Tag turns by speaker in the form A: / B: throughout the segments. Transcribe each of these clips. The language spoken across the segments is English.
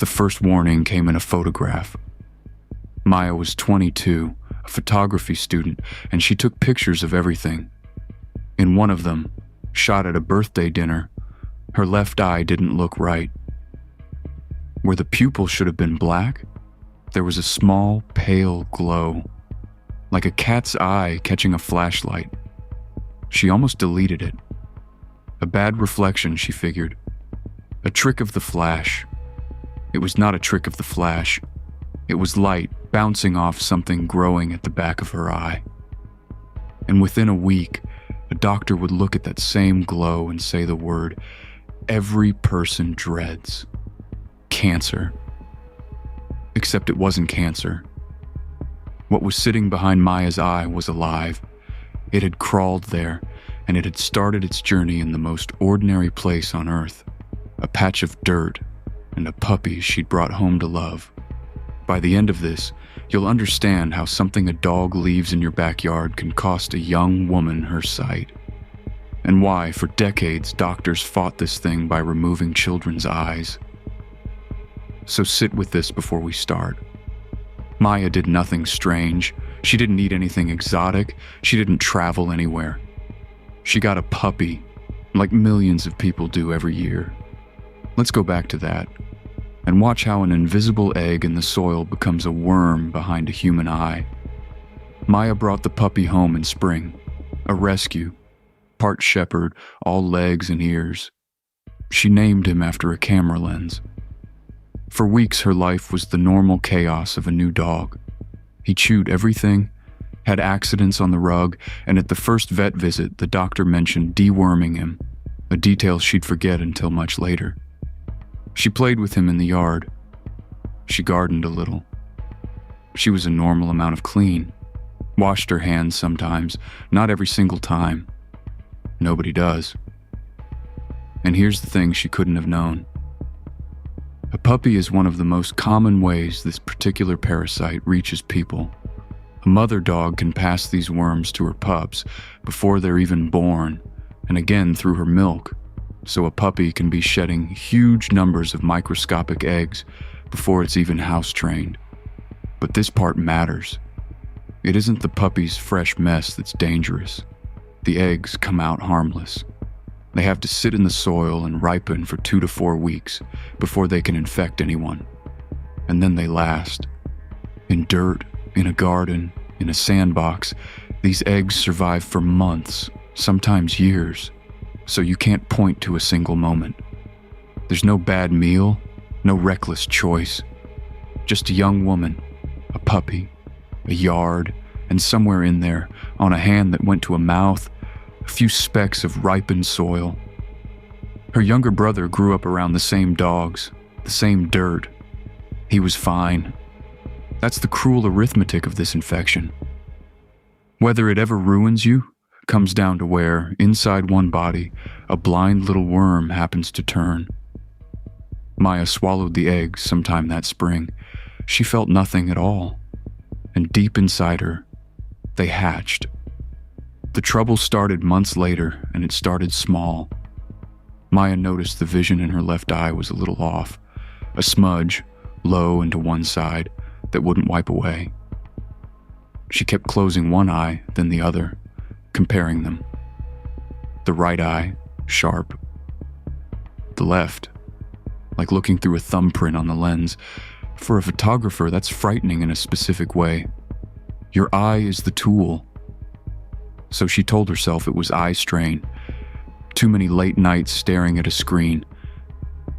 A: The first warning came in a photograph. Maya was 22, a photography student, and she took pictures of everything. In one of them, shot at a birthday dinner, her left eye didn't look right. Where the pupil should have been black, there was a small, pale glow, like a cat's eye catching a flashlight. She almost deleted it. A bad reflection, she figured. A trick of the flash. It was not a trick of the flash. It was light bouncing off something growing at the back of her eye. And within a week, a doctor would look at that same glow and say the word every person dreads: cancer. Except it wasn't cancer. What was sitting behind Maya's eye was alive. It had crawled there, and it had started its journey in the most ordinary place on earth, a patch of dirt and a puppy she'd brought home to love. By the end of this, you'll understand how something a dog leaves in your backyard can cost a young woman her sight, and why, for decades, doctors fought this thing by removing children's eyes. So sit with this before we start. Maya did nothing strange. She didn't eat anything exotic. She didn't travel anywhere. She got a puppy, like millions of people do every year. Let's go back to that, and watch how an invisible egg in the soil becomes a worm behind a human eye. Maya brought the puppy home in spring, a rescue, part shepherd, all legs and ears. She named him after a camera lens. For weeks, her life was the normal chaos of a new dog. He chewed everything, had accidents on the rug, and at the first vet visit, the doctor mentioned deworming him, a detail she'd forget until much later. She played with him in the yard. She gardened a little. She was a normal amount of clean. Washed her hands sometimes, not every single time. Nobody does. And here's the thing she couldn't have known. A puppy is one of the most common ways this particular parasite reaches people. A mother dog can pass these worms to her pups before they're even born, and again through her milk. So a puppy can be shedding huge numbers of microscopic eggs before it's even house-trained. But this part matters. It isn't the puppy's fresh mess that's dangerous. The eggs come out harmless. They have to sit in the soil and ripen for 2 to 4 weeks before they can infect anyone. And then they last. In dirt, in a garden, in a sandbox, these eggs survive for months, sometimes years. So you can't point to a single moment. There's no bad meal, no reckless choice. Just a young woman, a puppy, a yard, and somewhere in there, on a hand that went to a mouth, a few specks of ripened soil. Her younger brother grew up around the same dogs, the same dirt. He was fine. That's the cruel arithmetic of this infection. Whether it ever ruins you comes down to where, inside one body, a blind little worm happens to turn. Maya swallowed the eggs sometime that spring. She felt nothing at all. And deep inside her, they hatched. The trouble started months later, and it started small. Maya noticed the vision in her left eye was a little off, a smudge, low and to one side, that wouldn't wipe away. She kept closing one eye, then the other, comparing them. The right eye, sharp. The left, like looking through a thumbprint on the lens. For a photographer, that's frightening in a specific way. Your eye is the tool. So she told herself it was eye strain. Too many late nights staring at a screen.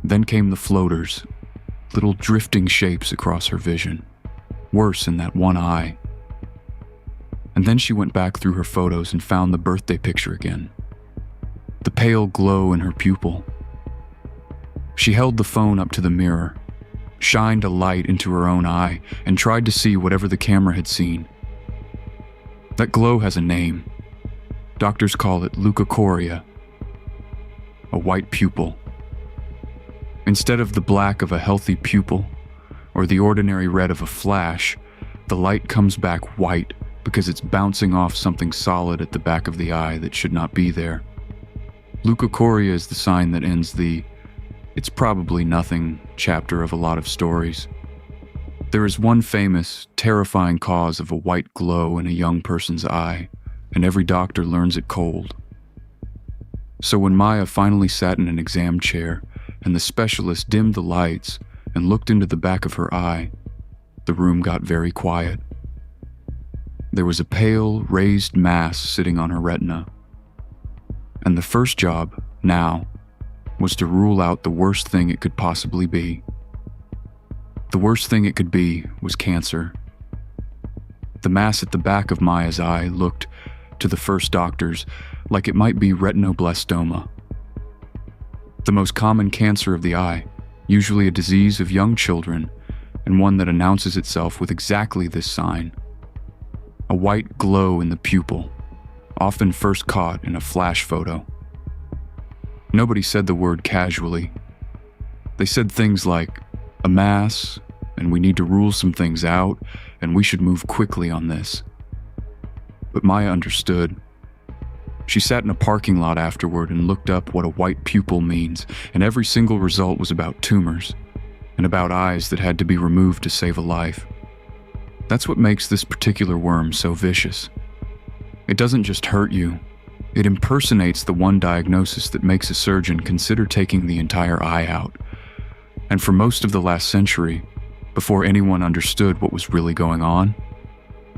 A: Then came the floaters, little drifting shapes across her vision. Worse in that one eye. And then she went back through her photos and found the birthday picture again. The pale glow in her pupil. She held the phone up to the mirror, shined a light into her own eye, and tried to see whatever the camera had seen. That glow has a name. Doctors call it leukocoria, a white pupil. Instead of the black of a healthy pupil, or the ordinary red of a flash, the light comes back white because it's bouncing off something solid at the back of the eye that should not be there. Leukocoria is the sign that ends the It's probably nothing chapter of a lot of stories. There is one famous, terrifying cause of a white glow in a young person's eye, and every doctor learns it cold. So when Maya finally sat in an exam chair and the specialist dimmed the lights and looked into the back of her eye, the room got very quiet. There was a pale, raised mass sitting on her retina. And the first job, now, was to rule out the worst thing it could possibly be. The worst thing it could be was cancer. The mass at the back of Maya's eye looked, to the first doctors, like it might be retinoblastoma. The most common cancer of the eye, usually a disease of young children, and one that announces itself with exactly this sign: a white glow in the pupil, often first caught in a flash photo. Nobody said the word casually. They said things like, a mass, and we need to rule some things out, and we should move quickly on this. But Maya understood. She sat in a parking lot afterward and looked up what a white pupil means, and every single result was about tumors, and about eyes that had to be removed to save a life. That's what makes this particular worm so vicious. It doesn't just hurt you, it impersonates the one diagnosis that makes a surgeon consider taking the entire eye out. And for most of the last century, before anyone understood what was really going on,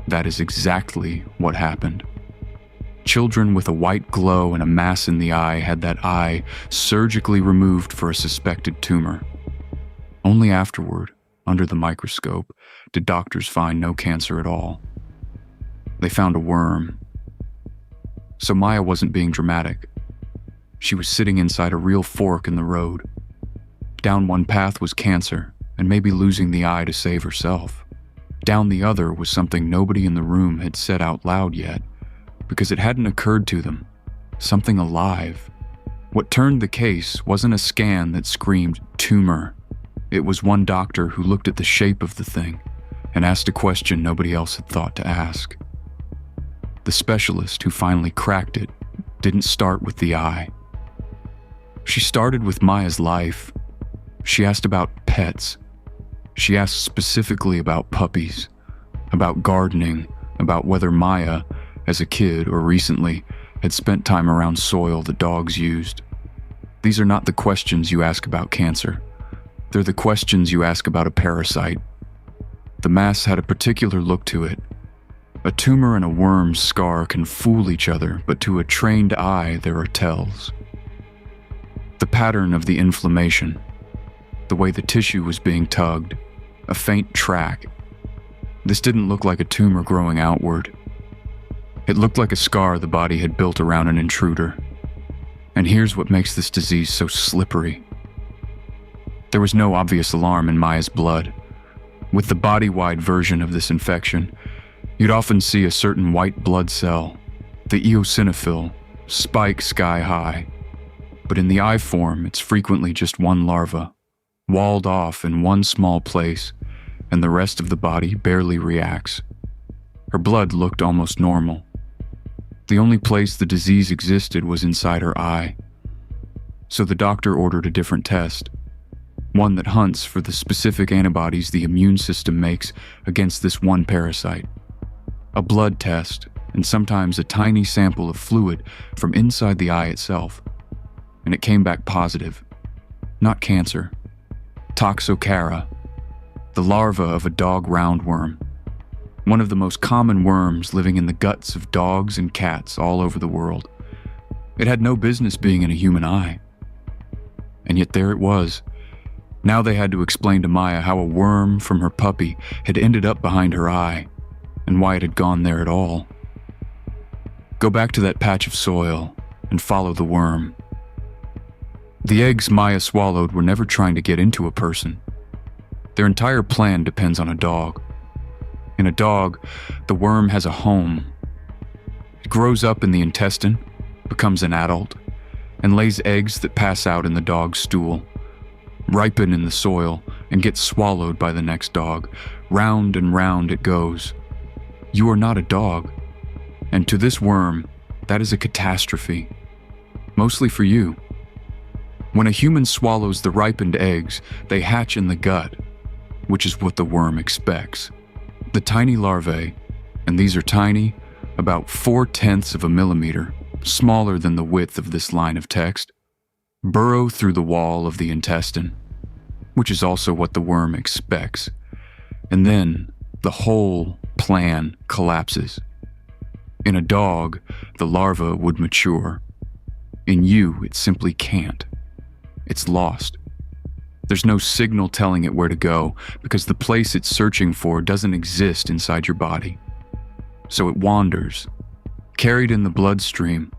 A: that is exactly what happened. Children with a white glow and a mass in the eye had that eye surgically removed for a suspected tumor. Only afterward, under the microscope, did doctors find no cancer at all. They found a worm. So Maya wasn't being dramatic. She was sitting inside a real fork in the road. Down one path was cancer, and maybe losing the eye to save herself. Down the other was something nobody in the room had said out loud yet, because it hadn't occurred to them. Something alive. What turned the case wasn't a scan that screamed tumor. It was one doctor who looked at the shape of the thing and asked a question nobody else had thought to ask. The specialist who finally cracked it didn't start with the eye. She started with Maya's life. She asked about pets. She asked specifically about puppies, about gardening, about whether Maya, as a kid or recently, had spent time around soil the dogs used. These are not the questions you ask about cancer. They're the questions you ask about a parasite. The mass had a particular look to it. A tumor and a worm's scar can fool each other, but to a trained eye there are tells. The pattern of the inflammation, the way the tissue was being tugged, a faint track. This didn't look like a tumor growing outward. It looked like a scar the body had built around an intruder. And here's what makes this disease so slippery. There was no obvious alarm in Maya's blood. With the body-wide version of this infection, you'd often see a certain white blood cell, the eosinophil, spike sky high. But in the eye form, it's frequently just one larva, walled off in one small place, and the rest of the body barely reacts. Her blood looked almost normal. The only place the disease existed was inside her eye. So the doctor ordered a different test, one that hunts for the specific antibodies the immune system makes against this one parasite. A blood test, and sometimes a tiny sample of fluid from inside the eye itself. And it came back positive. Not cancer. Toxocara, the larva of a dog roundworm. One of the most common worms living in the guts of dogs and cats all over the world. It had no business being in a human eye. And yet there it was. Now they had to explain to Maya how a worm from her puppy had ended up behind her eye, and why it had gone there at all. Go back to that patch of soil and follow the worm. The eggs Maya swallowed were never trying to get into a person. Their entire plan depends on a dog. In a dog, the worm has a home. It grows up in the intestine, becomes an adult, and lays eggs that pass out in the dog's stool, ripen in the soil, and get swallowed by the next dog. Round and round it goes. You are not a dog. And to this worm, that is a catastrophe. Mostly for you. When a human swallows the ripened eggs, they hatch in the gut, which is what the worm expects. The tiny larvae, and these are tiny, about 0.4 of a millimeter, smaller than the width of this line of text, burrow through the wall of the intestine, which is also what the worm expects. And then the whole plan collapses. In a dog, the larva would mature. In you, it simply can't. It's lost. There's no signal telling it where to go because the place it's searching for doesn't exist inside your body. So it wanders. Carried in the bloodstream,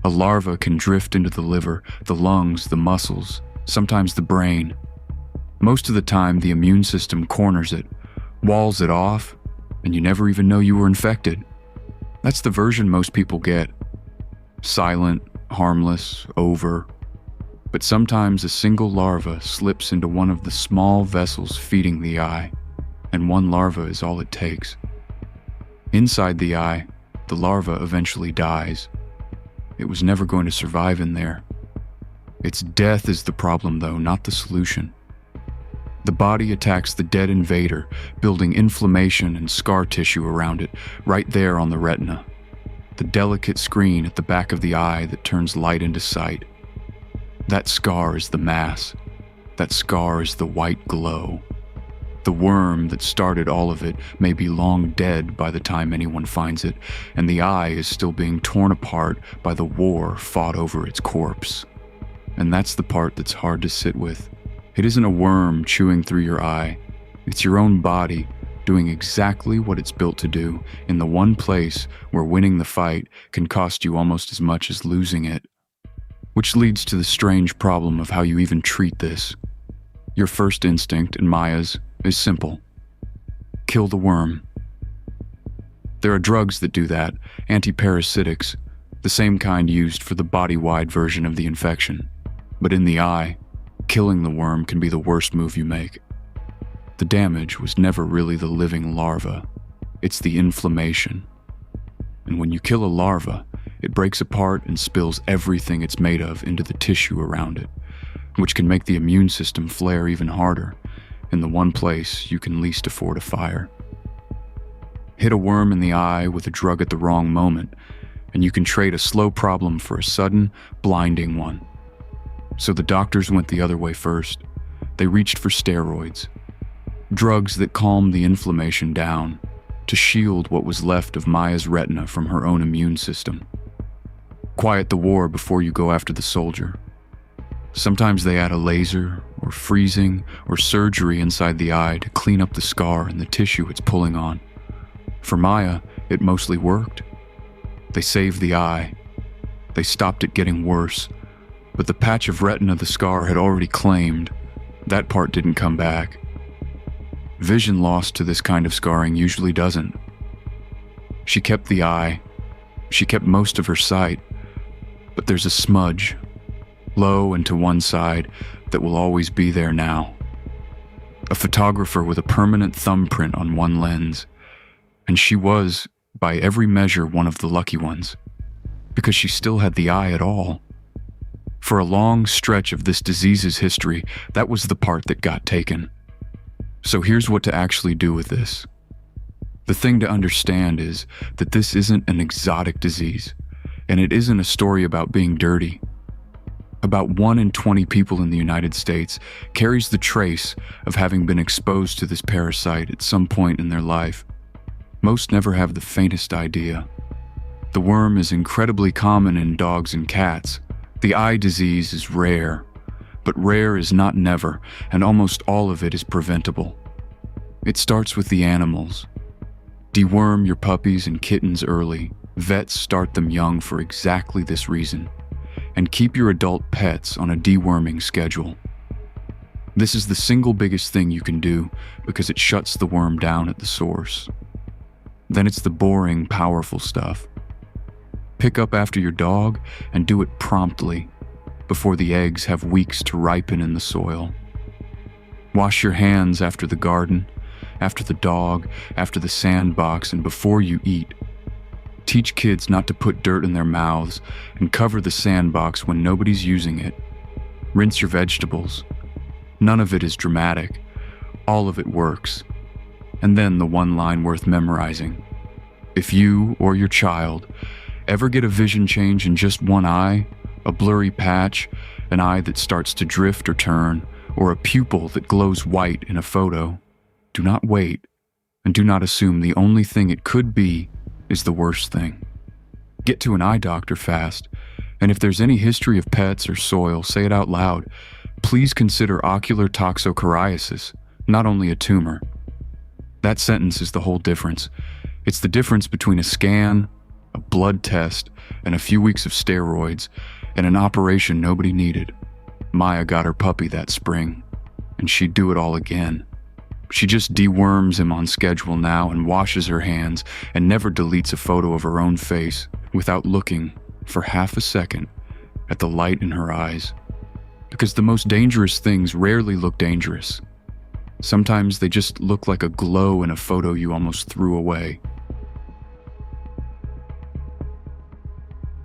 A: a larva can drift into the liver, the lungs, the muscles, sometimes the brain. Most of the time, the immune system corners it, walls it off, and you never even know you were infected. That's the version most people get. Silent, harmless, over. But sometimes a single larva slips into one of the small vessels feeding the eye, and one larva is all it takes. Inside the eye, the larva eventually dies. It was never going to survive in there. Its death is the problem, though, not the solution. The body attacks the dead invader, building inflammation and scar tissue around it, right there on the retina, the delicate screen at the back of the eye that turns light into sight. That scar is the mass. That scar is the white glow. The worm that started all of it may be long dead by the time anyone finds it, and the eye is still being torn apart by the war fought over its corpse. And that's the part that's hard to sit with. It isn't a worm chewing through your eye. It's your own body doing exactly what it's built to do in the one place where winning the fight can cost you almost as much as losing it. Which leads to the strange problem of how you even treat this. Your first instinct, and Maya's, is simple. Kill the worm. There are drugs that do that, antiparasitics, the same kind used for the body-wide version of the infection. But in the eye, killing the worm can be the worst move you make. The damage was never really the living larva. It's the inflammation. And when you kill a larva, it breaks apart and spills everything it's made of into the tissue around it, which can make the immune system flare even harder, in the one place you can least afford a fire. Hit a worm in the eye with a drug at the wrong moment, and you can trade a slow problem for a sudden, blinding one. So the doctors went the other way first. They reached for steroids, drugs that calmed the inflammation down, to shield what was left of Maya's retina from her own immune system. Quiet the war before you go after the soldier. Sometimes they add a laser, or freezing, or surgery inside the eye to clean up the scar and the tissue it's pulling on. For Maya, it mostly worked. They saved the eye. They stopped it getting worse, but the patch of retina the scar had already claimed, that part didn't come back. Vision loss to this kind of scarring usually doesn't. She kept the eye. She kept most of her sight. But there's a smudge, low and to one side, that will always be there now. A photographer with a permanent thumbprint on one lens. And she was, by every measure, one of the lucky ones, because she still had the eye at all. For a long stretch of this disease's history, that was the part that got taken. So here's what to actually do with this. The thing to understand is that this isn't an exotic disease. And it isn't a story about being dirty. About 1 in 20 people in the United States carries the trace of having been exposed to this parasite at some point in their life. Most never have the faintest idea. The worm is incredibly common in dogs and cats. The eye disease is rare, but rare is not never, and almost all of it is preventable. It starts with the animals. Deworm your puppies and kittens early. Vets start them young for exactly this reason. And keep your adult pets on a deworming schedule. This is the single biggest thing you can do because it shuts the worm down at the source. Then it's the boring, powerful stuff. Pick up after your dog and do it promptly, before the eggs have weeks to ripen in the soil. Wash your hands after the garden, after the dog, after the sandbox, and before you eat. Teach kids not to put dirt in their mouths and cover the sandbox when nobody's using it. Rinse your vegetables. None of it is dramatic. All of it works. And then the one line worth memorizing. If you or your child ever get a vision change in just one eye, a blurry patch, an eye that starts to drift or turn, or a pupil that glows white in a photo, do not wait, and do not assume the only thing it could be is the worst thing. Get to an eye doctor fast, and if there's any history of pets or soil, say it out loud. Please consider ocular toxocariasis, not only a tumor. That sentence is the whole difference. It's the difference between a scan, a blood test, and a few weeks of steroids, and an operation nobody needed. Maya got her puppy that spring, and she'd do it all again. She just deworms him on schedule now and washes her hands and never deletes a photo of her own face without looking, for half a second, at the light in her eyes. Because the most dangerous things rarely look dangerous. Sometimes they just look like a glow in a photo you almost threw away.